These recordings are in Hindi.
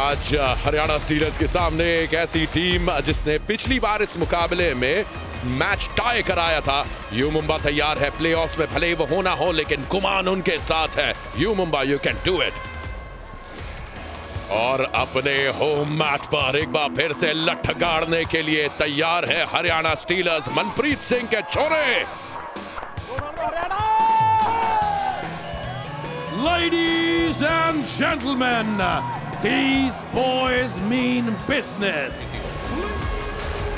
आज हरियाणा स्टीलर्स के सामने एक ऐसी टीम जिसने पिछली बार इस मुकाबले में मैच टाई कराया था। यू मुंबा तैयार है प्लेऑफ्स में, भले ही वो होना हो, लेकिन गुमान उनके साथ है। You Mumba, you can do it. और अपने होम मैच पर एक बार फिर से लठ गाड़ने के लिए तैयार है हरियाणा स्टीलर्स। मनप्रीत सिंह के छोरे। Ladies and gentlemen, these boys mean business.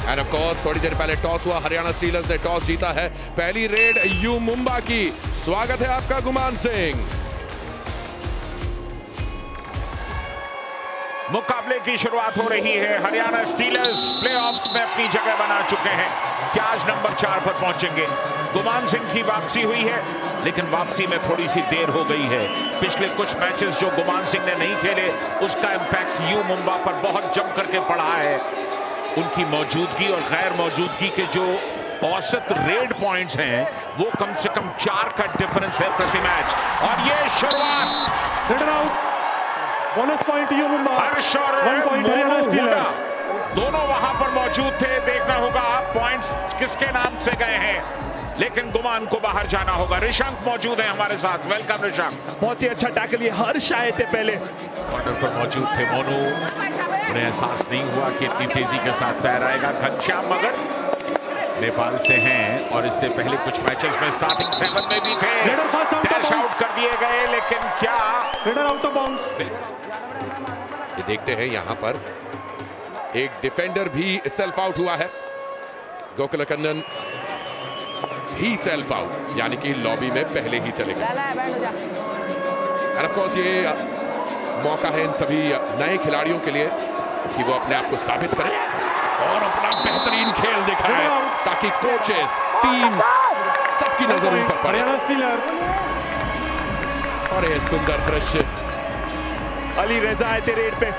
And of course, थोड़ी देर पहले टॉस हुआ, हरियाणा स्टीलर्स ने टॉस जीता है। पहली रेड यू मुंबा की। स्वागत है आपका गुमान सिंह। मुकाबले की शुरुआत हो रही है। हरियाणा स्टीलर्स प्लेऑफ्स में अपनी जगह बना चुके हैं। क्या आज नंबर 4 पर पहुंचेंगे? गुमान सिंह की वापसी हुई है, लेकिन वापसी में थोड़ी सी देर हो गई है। पिछले कुछ मैचेस जो गुमान सिंह ने नहीं खेले, उसका इंपैक्ट यू मुंबा पर बहुत जम करके पड़ा है। उनकी मौजूदगी और गैर मौजूदगी के जो औसत रेड पॉइंट्स हैं, वो कम से कम 4 का डिफरेंस है प्रति मैच। और ये शुरुआत बोनस पॉइंट यू मुंबा, हर्ष और 1 पॉइंट हरियाणा स्टीलर्स। दोनों वहां पर मौजूद थे। देखना होगा पॉइंट्स किसके नाम से गए हैं, लेकिन गुमान को बाहर जाना होगा। ऋषंक मौजूद है हमारे साथ। वेलकम ऋषंक। बहुत ही अच्छा टैकल, ये हर्ष आए थे पहले। ऑर्डर पर मौजूद थे मोनू। उन्हें एहसास नहीं हुआ कि इतनी तेजी के साथ पैर आएगा। घनश्याम मगर नेपाल से हैं और इससे पहले कुछ मैचेस में स्टार्टिंग 7 में भी थे। डैश आउट कर दिए गए, लेकिन क्या आउट ऑफ बाउंड्स। ये देखते हैं यहां पर एक डिफेंडर भी सेल्फ आउट हुआ है। गोकुलकन्नन ही सेल्फ आउट, यानी कि लॉबी में पहले ही चले गए। ऑफ कोर्स ये मौका है इन सभी नए खिलाड़ियों के लिए कि वो अपने आप को साबित करें और अपना बेहतरीन खेल दिखाएं, ताकि कोचेस, टीम, सबकी नजर उन पर पड़े। और ये सुंदर दृश्य। अली रजा आए थे रेड पे,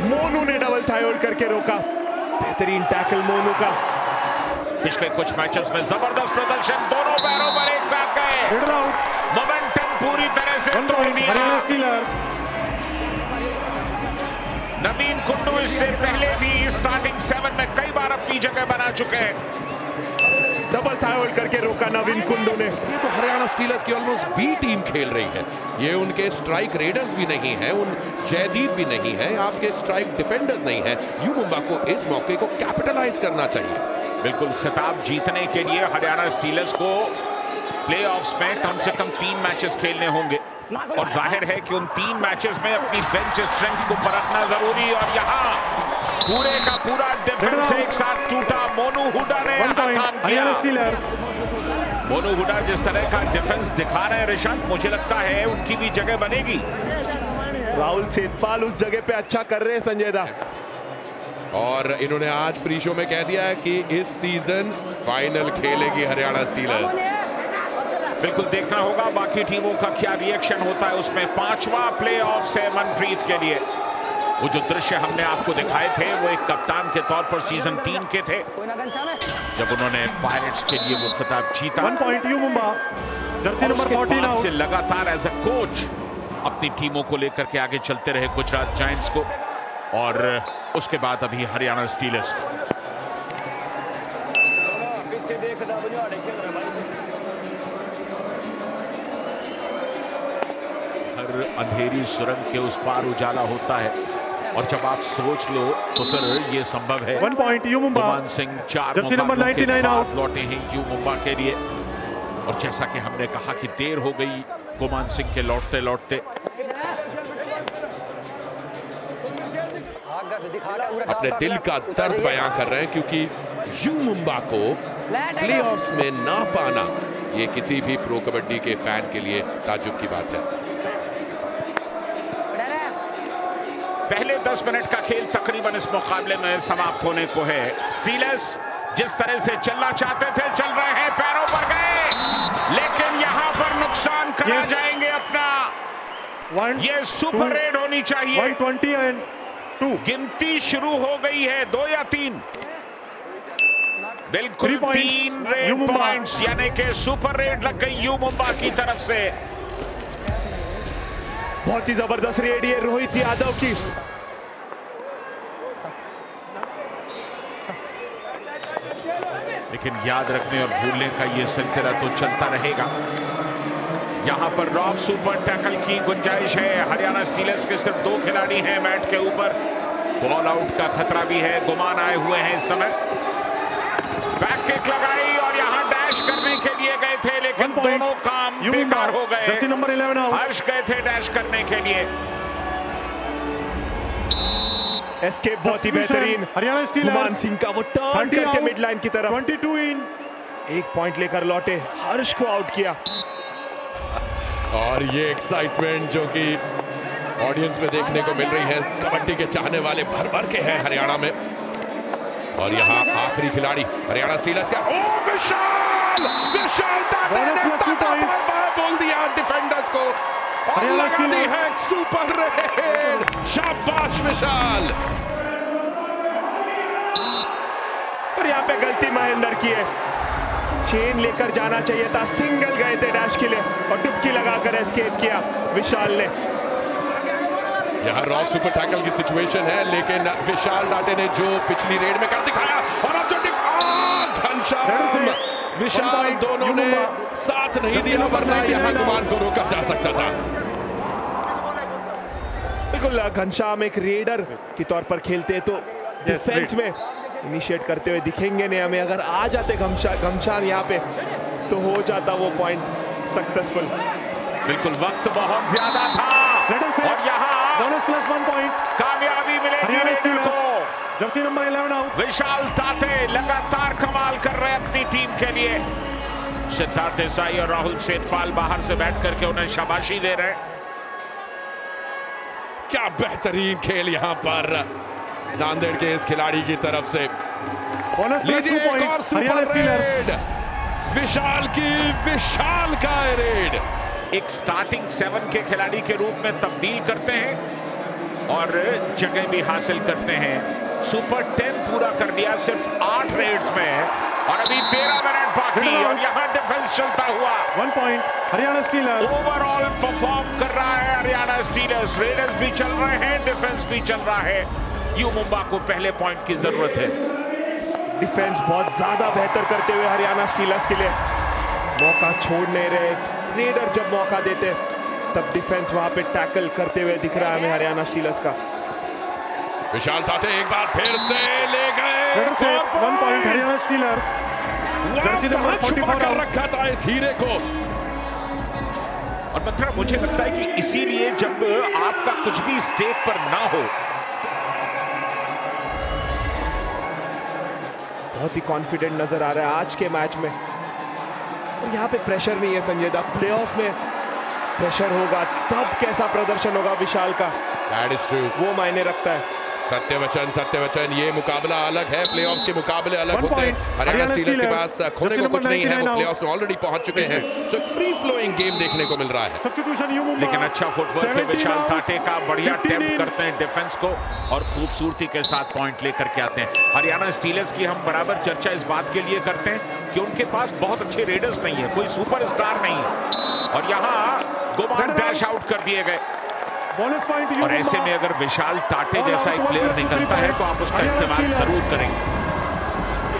मोनू ने डबल थाई होल्ड करके रोका। बेहतरीन टैकल मोनू का। पिछले कुछ मैचेस में जबरदस्त प्रदर्शन, दोनों पैरों पर एक साथ गए। मोमेंटम पूरी तरह से तोड़ दिया। नवीन कुंडू इससे पहले भी स्टार्टिंग 7 में कई बार अपनी जगह बना चुके हैं। डबल थाई होल्ड करके रोका नवीन कुंडू ने। ये तो हरियाणा स्टीलर्स की ऑलमोस्ट बी टीम खेल रही है। ये उनके स्ट्राइक रेडर्स भी नहीं है, उन जयदीप भी नहीं है, आपके स्ट्राइक डिफेंडर्स नहीं है। यू मुंबा को इस मौके को कैपिटलाइज करना चाहिए। बिल्कुल, खिताब जीतने के लिए हरियाणा स्टीलर्स को प्लेऑफ्स में कम से कम 3 मैचेस खेलने होंगे, और जाहिर है कि उन 3 मैचेस में अपनी बेंच स्ट्रेंथ को परखना जरूरी। और यहाँ पूरे का पूरा डिफेंस एक साथ टूटा। मोनू हुडा ने काम किया। मोनू हुडा जिस तरह का डिफेंस दिखा रहे हैं ऋषंक, मुझे लगता है उनकी भी जगह बनेगी। राहुल सेठपाल उस जगह पे अच्छा कर रहे हैं संजय दा। और इन्होंने आज प्री शो में कह दिया है कि इस सीजन फाइनल खेलेगी हरियाणा स्टीलर्स। बिल्कुल देखना होगा बाकी टीमों का क्या रिएक्शन होता है। उसमें 5वां प्लेऑफ्स है मनप्रीत के लिए। वो जो दृश्य हमने आपको दिखाए थे, वो एक कप्तान के तौर पर सीजन 3 के थे, जब उन्होंने पायरेट्स के लिए वो खिताब जीता। 1 point U Mumba, Jersey number 14 out. से लगातार एज अ कोच अपनी टीमों को लेकर के आगे चलते रहे गुजरात जायंट्स को, और उसके बाद अभी हरियाणा स्टीलर्स को। हर अंधेरी सुरंग के उस पार उजाला होता है, और जब आप सोच लो तो फिर ये संभव है। 1 point U Mumba, Guman Singh 4 Jersey number 99 out लौटे हैं यू मुंबा के लिए। और जैसा कि हमने कहा कि देर हो गई गुमान सिंह के लौटते लौटते। अपने दिल का दर्द बयां कर रहे हैं, क्योंकि यू मुंबा को प्लेऑफ्स में ना पाना, ये किसी भी प्रो कबड्डी के फैन के लिए ताज्जुब की बात है। पहले 10 मिनट का खेल तकरीबन इस मुकाबले में समाप्त होने को है। स्टीलर्स जिस तरह से चलना चाहते थे चल रहे हैं, पैरों पर गए, लेकिन यहां पर नुकसान करा जाएंगे अपना। ये सुपर रेड होनी चाहिए। 120 एंड 2 गिनती शुरू हो गई है, 2 या 3। बिल्कुल 3 रेड पॉइंट्स, यानी कि सुपर रेड लग गई यू मुंबा की तरफ से। बहुत ही जबरदस्त रेड ये रोहित यादव की। लेकिन याद रखने और भूलने का ये सिलसिला तो चलता रहेगा। यहां पर रॉब सुपर टैकल की गुंजाइश है। हरियाणा स्टीलर्स के सिर्फ 2 खिलाड़ी हैं मैट के ऊपर। बॉल आउट का खतरा भी है। गुमान आए हुए हैं इस समय। बैक किक लगाई और यहां डैश करने के लिए गए थे, लेकिन दोनों काम बेकार हो गए। नंबर 11 हर्ष गए थे डैश करने के लिए। एस्केप बहुत ही बेहतरीन। हरियाणा स्टीलर्स गुमान सिंह का वो टर्न करके मिड लाइन की तरफ 22 इन। 1 पॉइंट लेकर लौटे। हर्ष को आउट किया। और ये एक्साइटमेंट जो कि ऑडियंस में देखने को मिल रही है, कबड्डी के चाहने वाले भर भर के हैं हरियाणा में। और यहाँ आखिरी खिलाड़ी हरियाणा स्टीलर्स का, ओ विशाल बोल दिया डिफेंडर्स को और लगा दी है सुपर रेड। शाबाश विशाल। पर यहाँ पे गलती महेंद्र की है। चेन लेकर जाना चाहिए था। सिंगल गए थे डैश के लिए और डुबकी लगाकर एस्केप किया विशाल ने। यहाँ रॉक सुपर टैकल की सिचुएशन है, लेकिन विशाल डाटे ने जो पिछली रेड में कर दिखाया और अब जो घनश्याम विशाल दोनों ने साथ नहीं दिया, वरना यहाँ गुमान को रोका जा सकता था। बिल्कुल घनश्याम एक रेडर के तौर पर खेलते तो डिफेंस में इनिशिएट करते हुए दिखेंगे नहीं हमें। अगर आ जाते घनश्याम यहाँ पे तो हो जाता वो पॉइंट सक्सेसफुल। बिल्कुल वक्त बहुत ज्यादा था और यहाँ बोनस प्लस 1 पॉइंट कामयाबी मिलेगी रेडर को। Jersey number 11 out. विशाल ताते लगातार कमाल कर रहे हैं अपनी टीम के लिए। सिद्धार्थ देसाई और राहुल सेठपाल बाहर से बैठ करके उन्हें शाबाशी दे रहे हैं। क्या बेहतरीन खेल यहाँ पर नांदेड़ के इस खिलाड़ी की तरफ से। Bonus plus 2 point Haryana Steelers. Vishal की विशाल का रेड। एक स्टार्टिंग 7 के खिलाड़ी के रूप में तब्दील करते हैं और जगह भी हासिल करते हैं। सुपर 10 पूरा कर दिया सिर्फ 8 रेड्स में और अभी 13 मिनट बाकी और यहाँ डिफेंस चलता हुआ। 1 point Haryana stealers. Overall perform कर रहा है हरियाणा स्टीलर्स। रेडर्स भी चल रहे हैं, डिफेंस भी चल रहा है। यू मुंबा को पहले पॉइंट की जरूरत है। डिफेंस बहुत ज्यादा बेहतर करते हुए हरियाणा स्टीलर्स के लिए मौका छोड़ नहीं रहे। रेडर जब मौका देते तब डिफेंस वहां पे टैकल करते हुए दिख रहा है हमें हरियाणा स्टीलर्स का। विशाल ताते एक बार फिर से ले गए 1 point Haryana stealers. Jersey number 44 कर रखा था इस हीरे को। और मतलब मुझे लगता है कि इसीलिए जब आपका कुछ भी स्टेक पर ना हो, बहुत ही कॉन्फिडेंट नजर आ रहा है आज के मैच में। और यहाँ पे प्रेशर नहीं है संजय दा। प्लेऑफ में प्रेशर होगा तब कैसा प्रदर्शन होगा विशाल का, That is true. वो मायने रखता है। सत्यवचन ये मुकाबला अलग है। प्लेऑफ्स के मुकाबले अलग होते हैं। हरियाणा स्टीलर्स के पास खोने को कुछ नहीं है, वो प्लेऑफ्स में ऑलरेडी पहुंच चुके हैं। सो फ्री फ्लोइंग गेम देखने को मिल रहा है। Substitution you Mumba. लेकिन अच्छा फुटवर्क है विशाल ताटे का। बढ़िया टेम्प करते हैं डिफेंस को और खूबसूरती के साथ पॉइंट लेकर के आते हैं। हरियाणा स्टीलर्स की हम बराबर चर्चा इस बात के लिए करते हैं कि उनके पास बहुत अच्छे रेडर्स नहीं है, कोई सुपरस्टार नहीं है। और यहाँ गुमान डैश आउट कर दिए गए। बोनस पॉइंट और ऐसे में अगर विशाल ताटे जैसा एक प्लेयर निकलता है तो आप उसका इस्तेमाल जरूर करेंगे।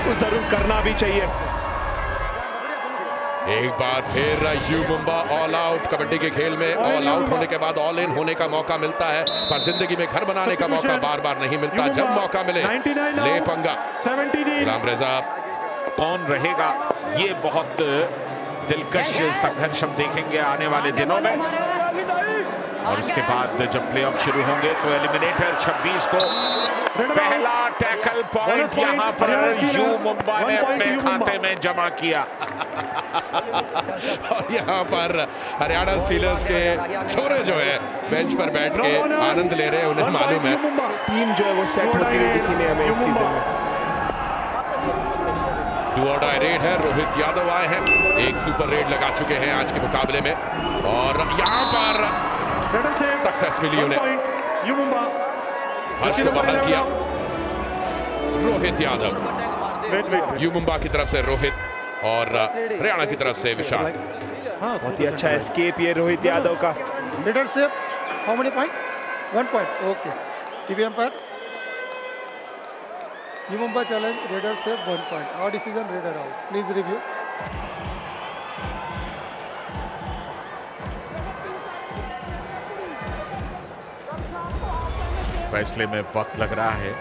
तो जरूर करना भी चाहिए। एक बार फिर you Mumba all out. Kabaddi के खेल में ऑल आउट होने के बाद ऑल इन होने का मौका मिलता है, पर जिंदगी में घर बनाने का मौका बार बार नहीं मिलता। जब मौका मिले ले पंगा। गुलाम रेजा कौन रहेगा, ये बहुत दिलकश संघर्ष हम देखेंगे आने वाले दिनों में। और उसके बाद जब प्लेऑफ शुरू होंगे तो एलिमिनेटर 26 को पहला टैकल पॉइंट यहां पर यू मुंबा ने अपने खाते में जमा किया। और यहां पर हरियाणा स्टीलर्स के छोरे जो है बेंच पर बैठ के आनंद ले रहे हैं। उन्हें मालूम है टीम जो है वो सेट होती हुई दिखी नहीं हमें इस सीजन में। डू और डाई रेड है। रोहित यादव आए हैं, एक सुपर रेड लगा चुके हैं आज के मुकाबले में और यहां पर सक्सेस मिली उन्हें। हर्ष को बाहर किया रोहित यादव। यू मुंबा की तरफ से रोहित और हरियाणा की तरफ से विशाल। बहुत ही अच्छा एस्केप ये रोहित यादव का। Leadership how many point 1 point okay TV umpire U Mumba challenge raider save 1 point. Our decision raider out. Please review. फैसले में वक्त लग रहा है।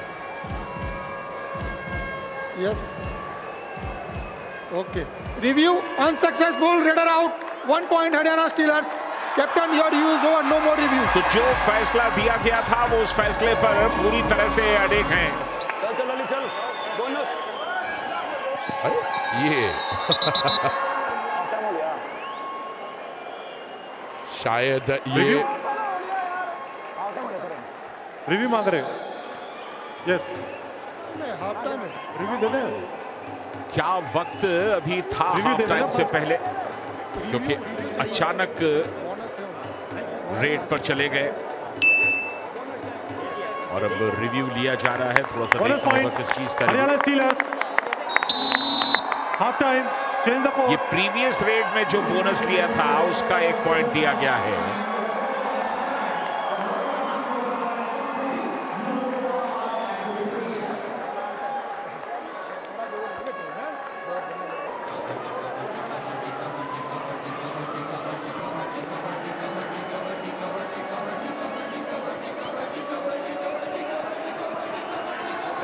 Yes. Okay. Review unsuccessful. Raider out. 1 point Haryana Steelers. Captain, your use over. No more reviews. तो जो फैसला दिया गया था वो उस फैसले पर पूरी तरह से अड़िग हैं। चल बोनस। अरे ये शायद ये रिव्यू मांग रहे हो? यस, हाफ टाइम है। रिव्यू दे दें। क्या वक्त अभी था हाफ टाइम से पहले, क्योंकि अचानक रेड पर चले गए और अब रिव्यू लिया जा रहा है। थोड़ा सा बोनस देखना होगा पॉइंट किस चीज का Haryana stealers. Half time change the ये कोर्स। प्रीवियस रेड में जो बोनस लिया था उसका 1 पॉइंट दिया गया है।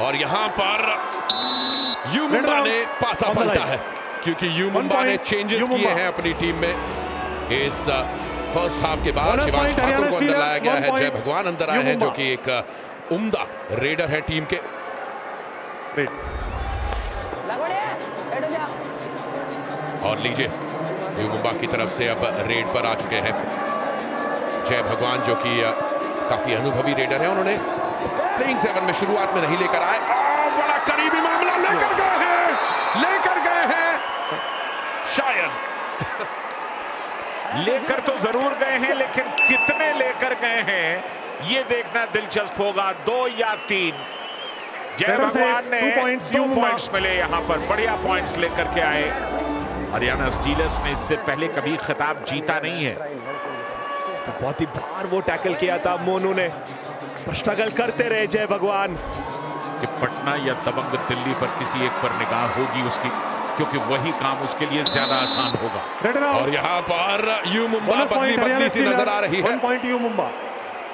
और यहां पर यू मुंबा ने पासा पलटा है, क्योंकि यू मुंबा ने चेंजेस किए हैं अपनी टीम में। इस फर्स्ट हाफ के बाद शिवांश ठाकुर को अंदर लाया गया है, जय भगवान अंदर आए हैं जो कि एक उम्दा रेडर है टीम के। और लीजिए यू मुंबा की तरफ से अब रेड पर आ चुके हैं जय भगवान, जो कि काफी अनुभवी रेडर है। उन्होंने प्लेइंग 7 में शुरुआत में नहीं लेकर आए, बड़ा करीबी मामला लेकर गए हैं शायद लेकर तो जरूर गए हैं, लेकिन कितने लेकर गए हैं ये देखना दिलचस्प होगा। 2 या 3। जय भगवान ने 2 पॉइंट्स मिले यहाँ पर, बढ़िया पॉइंट्स लेकर के आए। हरियाणा स्टीलर्स ने इससे पहले कभी खिताब जीता नहीं है। तो बहुत ही बार वो टैकल किया था मोनू ने, पर स्ट्रगल करते रहे जय भगवान। कि पटना या दबंग दिल्ली पर किसी एक पर निगाह होगी उसकी, क्योंकि वही काम उसके लिए ज्यादा आसान होगा। और यहाँ पर यू मुंबा बदली सी नजर आ रही है। 1 पॉइंट यू मुंबा।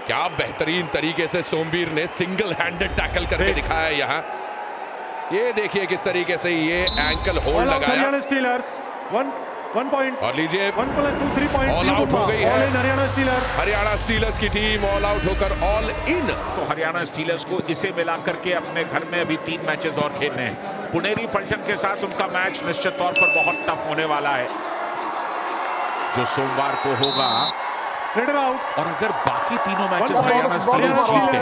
क्या बेहतरीन तरीके से सोमवीर ने सिंगल हैंडेड टैकल करके दिखाया यहाँ। ये देखिए किस तरीके से ये एंकल होल्ड लगाया। Haryana stealers 1 point. और लीजिए 1 + 2 3 पॉइंट ऑल आउट हो गई है हरियाणा स्टीलर्स। हरियाणा स्टीलर्स की टीम ऑल आउट होकर ऑल इन। तो हरियाणा स्टीलर्स को इसे मिलाकर के अपने घर में अभी 3 मैचेस और खेलने हैं। पुनेरी पल्टन के साथ उनका मैच निश्चित तौर पर बहुत टफ होने वाला है, जो सोमवार को होगा। Raider out. और अगर बाकी तीनों मैचेस हरियाणा स्टीलर्स जीते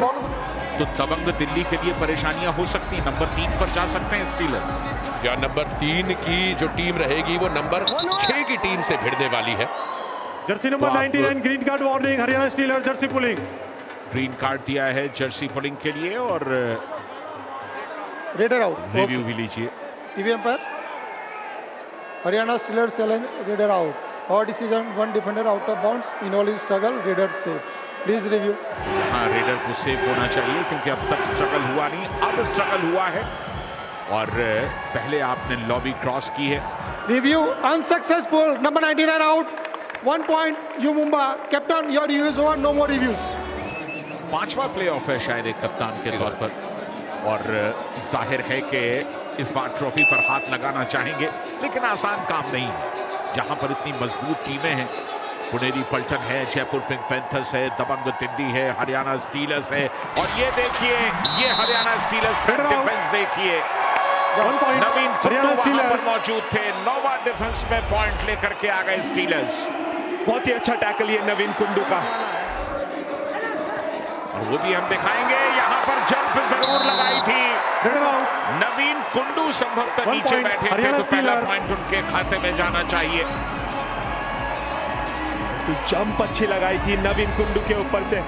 तो दबंग दिल्ली के लिए परेशानियां हो सकती हैं। नंबर 3 पर जा सकते हैं स्टीलर्स। या नंबर 3 की जो टीम रहेगी वो नंबर 6 की टीम से भिड़ने वाली है। Jersey number 99 green card warning Haryana stealers Jersey pulling. Green card दिया है जर्सी पुलिंग के लिए और रेडर आउट। रिव्यू भी लीजिए। TV umpire Haryana Steelers challenge raider out. और decision 1 defender out of bounds, involving struggle, raider save. Please review. हाँ, रेडर को सेव होना चाहिए क्योंकि अब तक स्ट्रगल हुआ नहीं, अब स्ट्रगल हुआ है और पहले आपने लॉबी क्रॉस की है। Review unsuccessful. Number 99 out. 1 point U Mumba. Captain your use over. No more reviews. 5वां प्लेऑफ है शायद एक कप्तान के तौर पर, और जाहिर है कि इस बार ट्रॉफी पर हाथ लगाना चाहेंगे, लेकिन आसान काम नहीं है जहां पर इतनी मजबूत टीमें हैं। पुनेरी पल्टन है, जयपुर पिंक पैंथर्स है, दबंग दिल्ली है, हरियाणा स्टीलर्स है। और ये देखिए, ये हरियाणा स्टीलर्स का डिफेंस देखिए। नवीन कुंडू वहां पर मौजूद थे। 9वां डिफेंस में पॉइंट लेकर के आ गए स्टीलर्स। बहुत ही अच्छा टैकल ये नवीन कुंडू का, और वो भी हम दिखाएंगे। यहां पर जंप जरूर लगाई थी नवीन कुंडू, संभवतः नीचे बैठे थे तो पहला पॉइंट उनके खाते में जाना चाहिए। तो जंप अच्छी लगाई थी नवीन कुंडू के ऊपर से,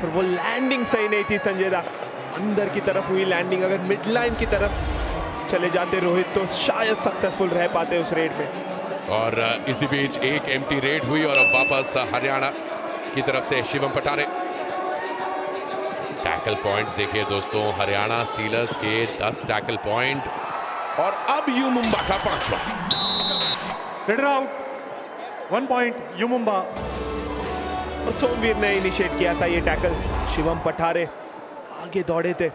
पर वो लैंडिंग सही नहीं थी संजय दा। अंदर की तरफ हुई लैंडिंग, अगर मिड लाइन की तरफ चले जाते रोहित तो शायद सक्सेसफुल रह पाते उस रेड में। और इसी बीच एक एम्प्टी रेड हुई और अब वापस हरियाणा की तरफ से शिवम पटारे टैकल पॉइंट्स देखिए दोस्तों, हरियाणा स्टीलर्स के 10 टैकल पॉइंट और अब यू मुंबा का 5वां। Raider out, 1 point U Mumba. और सोमवीर ने इनिशिएट किया था ये टैकल। शिवम पठारे आगे दौड़े थे,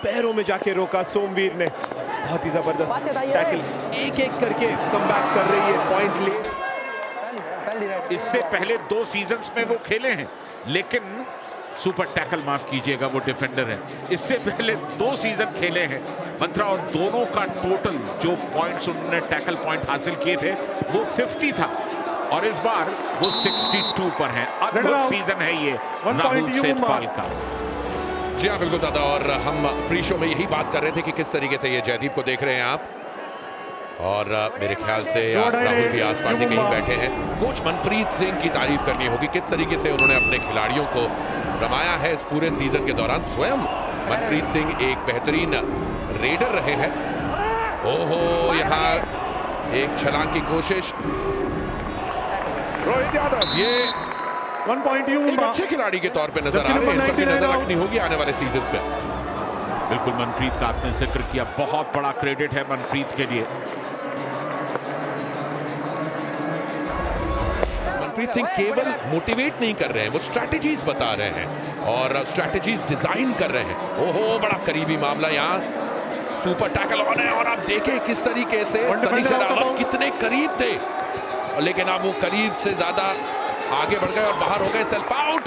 पैरों में जाके रोका सोमवीर ने। बहुत ही जबरदस्त टैकल, एक एक करके कमबैक कर रही है, पॉइंट ले। इससे पहले 2 सीजन्स में वो खेले हैं, लेकिन सुपर टैकल, माफ कीजिएगा, वो डिफेंडर है। इससे पहले 2 सीजन खेले हैं मंत्रा, और दोनों का टोटल जो पॉइंट्स उन्होंने टैकल पॉइंट हासिल किए थे वो 50 था, और इस बार वो 62 पर हैं। अद्भुत सीजन है ये राहुल सेठपाल का। जी हाँ बिल्कुल दादा, और हम प्री शो में यही बात कर रहे थे कि किस तरीके से ये जयदीप को देख रहे हैं आप, और मेरे ख्याल से राहुल भी आसपास ही कहीं बैठे हैं। कोच मनप्रीत सिंह की तारीफ करनी होगी, किस तरीके से उन्होंने अपने खिलाड़ियों को रमाया है इस पूरे सीजन के दौरान। स्वयं मनप्रीत सिंह एक बेहतरीन रेडर रहे हैं। ओहो, यहाँ एक छलांग की कोशिश, रोहित यादव ये 1 पॉइंट यू एक मुंबा। अच्छे खिलाड़ी के तौर पे नजर आ रहे हैं, इस पर भी नजर रखनी होगी आने वाले सीजन में। बिल्कुल, मनप्रीत का आपने जिक्र किया, बहुत बड़ा क्रेडिट है मनप्रीत के लिए। मनप्रीत सिंह केवल मोटिवेट नहीं कर रहे हैं, वो स्ट्रैटेजीज बता रहे हैं और स्ट्रैटेजीज डिजाइन कर रहे हैं। ओहो, बड़ा करीबी मामला, यहाँ सुपर टैकल ऑन है, और आप देखें किस तरीके से सनी शेरावत कितने करीब थे, लेकिन अब वो करीब से ज्यादा आगे बढ़ गए और बाहर हो गए। सेल्फ आउट,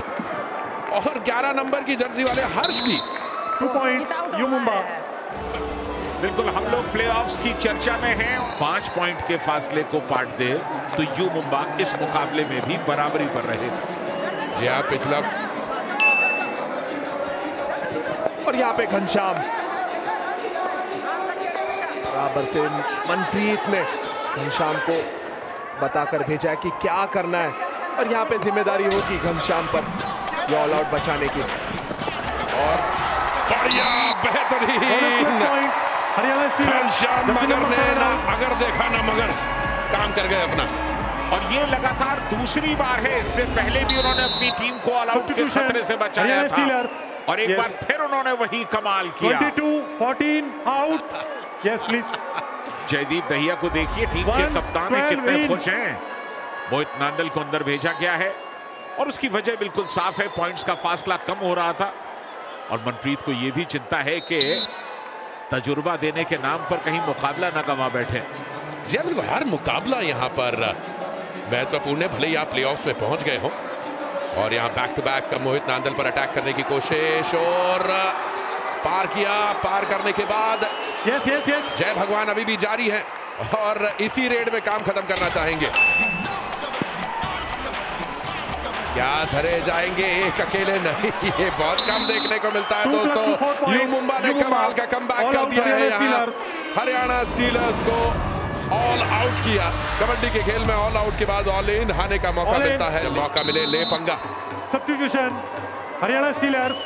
और 11 नंबर की जर्सी वाले हर्ष की 2 पॉइंट्स यू मुंबा। बिल्कुल, हम लोग प्लेऑफ्स की चर्चा में हैं। 5 पॉइंट के फासले को पाट दे तो यू मुंबा इस मुकाबले में भी बराबरी पर रहे। यह पिछला, और यहाँ पे घनश्याम बराबर से मनप्रीत ने घनश्याम को बताकर भेजा है कि क्या करना है, और यहाँ पे जिम्मेदारी होगी घनश्याम पर ये ऑल आउट बचाने की। और बढ़िया बेहतरीन हरियाणा घनश्याम मगर ने ना अगर देखा ना मगर काम कर गए अपना। और ये लगातार दूसरी बार है, इससे पहले भी उन्होंने अपनी टीम को ऑल आउट के खतरे से बचाया था, और एक बार फिर उन्होंने वही कमाल किया। 22-14 out. Yes please. Jaideep Dahiya को देखिए, टीम के कप्तान है, कितने खुश हैं। मोहित नांदल को अंदर भेजा गया है, और उसकी वजह बिल्कुल साफ है, पॉइंट्स का फासला कम हो रहा था, और मनप्रीत को यह भी चिंता है कि तजुर्बा देने के नाम पर कहीं मुकाबला न गंवा बैठे। जी बिल्कुल, हर मुकाबला यहाँ पर महत्वपूर्ण है, भले ही आप प्लेऑफ्स में पहुंच गए हो। और यहाँ बैक टू बैक मोहित नांदल पर अटैक करने की कोशिश, और पार किया, पार करने के बाद यस यस यस जय भगवान अभी भी जारी है, और इसी रेड में काम खत्म करना चाहेंगे। क्या धरे जाएंगे, एक अकेले नहीं, ये बहुत कम देखने को मिलता है दोस्तों। यू मुंबा ने कमाल का कमबैक कर दिया है, यहाँ हरियाणा स्टीलर्स को ऑल आउट किया। कबड्डी के खेल में ऑल आउट के बाद ऑल इन आने का मौका मिलता है, मौका मिले ले पंगा। सब्स्टिट्यूशन हरियाणा स्टीलर्स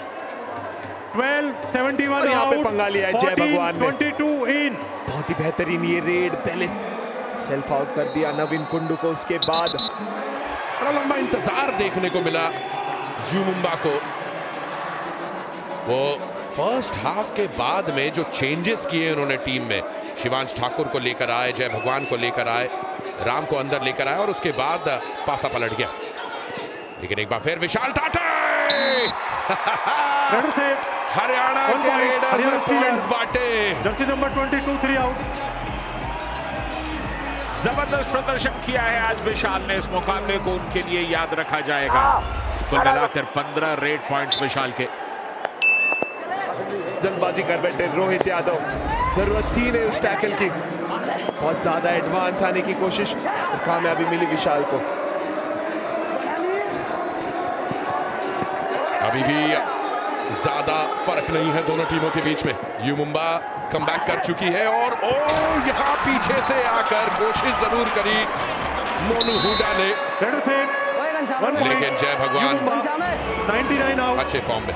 12-71 यहाँ पे पंगा लिया है जय भगवान ने। 22 इन। बहुत ही बेहतरीन ये रेड, पहले सेल्फ आउट कर दिया नवीन कुंडू को, उसके बाद बड़ा लंबा इंतजार देखने को मिला यू मुंबा को। वो फर्स्ट हाफ के बाद में जो चेंजेस किए उन्होंने टीम में, शिवांश ठाकुर को लेकर आए, जय भगवान को लेकर आए, राम को अंदर लेकर आए, और उसके बाद पासा पलट गया। लेकिन एक बार फिर विशाल टाटे हरियाणा के रेडर्स में पॉइंट्स बांटे। Jersey number 22 3 out. जबरदस्त प्रदर्शन किया है आज विशाल ने, इस मुकाबले को उनके लिए याद रखा जाएगा। कुल मिलाकर 15 रेड पॉइंट्स विशाल के। जल्दबाजी कर बैठे रोहित यादव, जरूरत थी नहीं उस टैकल की, बहुत ज्यादा एडवांस आने की कोशिश, और कामयाबी मिली विशाल को। अभी भी ज्यादा फर्क नहीं है दोनों टीमों के बीच में। यू मुंबा कमबैक कर चुकी है, और यहाँ पीछे से आकर कोशिश जरूर करी मोनू हुडा ने, लेकिन जय भगवान 99 आउट। अच्छे फॉर्म में।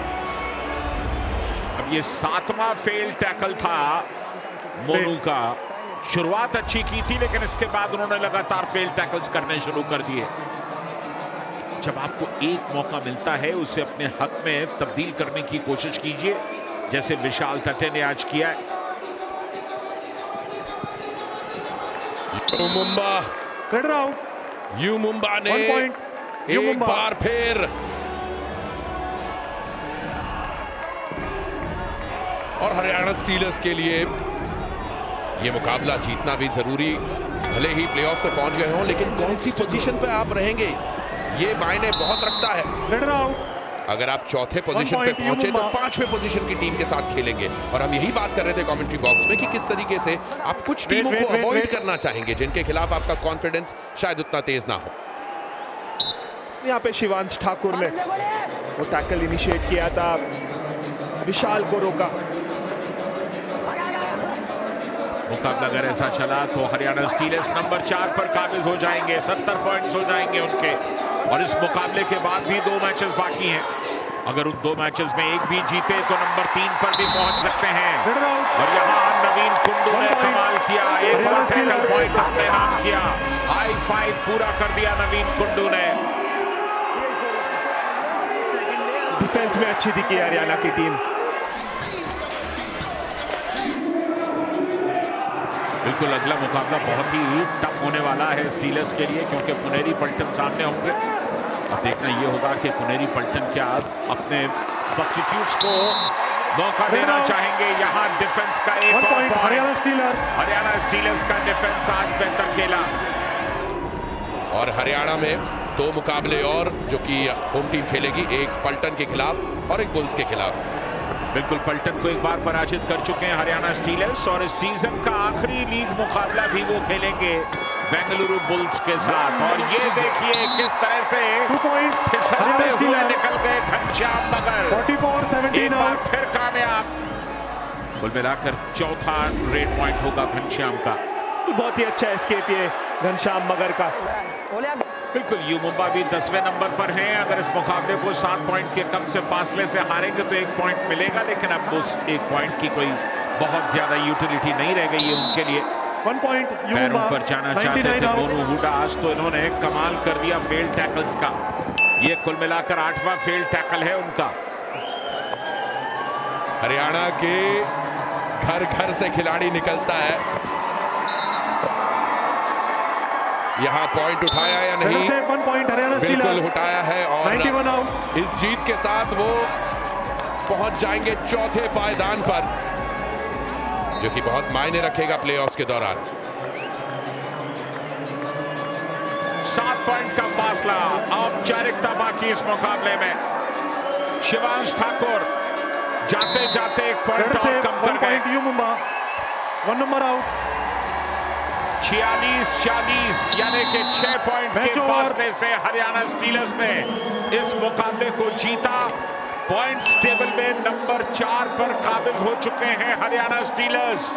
अब ये 7वां फेल टैकल था मोनू का। शुरुआत अच्छी की थी, लेकिन इसके बाद उन्होंने लगातार फेल टैकल्स करने शुरू कर दिए। जब आपको एक मौका मिलता है उसे अपने हक में तब्दील करने की कोशिश कीजिए, जैसे विशाल तटे ने आज किया है। यू मुंबा ने एक बार फिर और हरियाणा स्टीलर्स के लिए ये मुकाबला जीतना भी जरूरी, भले ही प्लेऑफ से पहुंच गए हों, लेकिन कौन सी पोजीशन पे आप रहेंगे ये मायने बहुत रखता है। अगर आप चौथे पोजीशन पे पहुंचे तो पांचवें पोजीशन की टीम के साथ खेलेंगे। और हम यही बात कर रहे थे कमेंट्री बॉक्स में कि किस तरीके से आप कुछ टीमों को अवॉइड करना चाहेंगे जिनके खिलाफ आपका कॉन्फिडेंस शायद उतना तेज ना हो। यहाँ पे शिवांश ठाकुर ने वो टैकल इनिशिएट किया था, विशाल को रोका। मुकाबला अगर ऐसा चला तो हरियाणा स्टीलर्स नंबर 4 पर काबिज हो जाएंगे, 70 पॉइंट्स हो जाएंगे उनके। और इस मुकाबले के बाद भी 2 मैचेस बाकी हैं। अगर उन 2 मैचेस में एक भी जीते तो नंबर 3 पर भी पहुंच सकते हैं। और यहाँ नवीन कुंडू ने कमाल किया, एक और टैकल पॉइंट अपने नाम किया, हाई फाइव पूरा कर दिया नवीन कुंडू ने। डिफेंस में अच्छी दिखी हरियाणा की टीम। बिल्कुल अगला मुकाबला बहुत ही टफ होने वाला है स्टीलर्स के लिए, क्योंकि पुनेरी पल्टन सामने होंगे। अब देखना यह होगा कि पुनेरी पल्टन क्या अपने सब्स्टिट्यूट्स को मौका देना चाहेंगे। यहाँ डिफेंस का एक और पॉइंट, हरियाणा स्टीलर्स का डिफेंस आज बेहतर खेला। और हरियाणा में 2 मुकाबले और जो कि होम टीम खेलेगी, एक पल्टन के खिलाफ और एक बुल्स के खिलाफ। बिल्कुल पल्टन को एक बार पराजित कर चुके हैं हरियाणा स्टीलर्स, और इस सीजन का आखिरी लीग मुकाबला भी वो खेलेंगे बेंगलुरु बुल्स के साथ। और ये देखिए किस तरह से फिसलते हुए निकल गए घनश्याम मगर, 44-17 और फिर कामयाब। कुल मिलाकर चौथा रेड पॉइंट होगा घनश्याम का। बहुत ही अच्छा एस्केप ये घनश्याम मगर का। बिल्कुल यू मुंबा भी 10वें नंबर पर हैं। अगर इस मुकाबले को 7 पॉइंट के कम से फासले से हारेंगे तो 1 पॉइंट मिलेगा, लेकिन अब उस 1 पॉइंट की कोई बहुत ज्यादा यूटिलिटी नहीं रह गई है उनके लिए। 1 पॉइंट पैरों पर जाना चाहते थे दोनों हुडा, आज तो इन्होंने कमाल कर दिया फेल्ड टैकल्स का। ये कुल मिलाकर 8वां फेल्ड टैकल है उनका। हरियाणा के घर घर से खिलाड़ी निकलता है। यहाँ पॉइंट उठाया या नहीं? 1 पॉइंट हरियाणा बिल्कुल उठाया है, और 91 आउट। इस जीत के साथ वो पहुंच जाएंगे चौथे पायदान पर, जो कि बहुत मायने रखेगा प्लेऑफ्स के दौरान। 7 पॉइंट का फासला, औपचारिकता बाकी इस मुकाबले में। शिवांश ठाकुर जाते जाते 1 पॉइंट और कम कर गए। You Mumba 1 number out. 46-40 यानी कि 6 पॉइंट के फासले से हरियाणा स्टीलर्स ने इस मुकाबले को जीता। पॉइंट्स टेबल में नंबर 4 पर काबिज हो चुके हैं हरियाणा स्टीलर्स।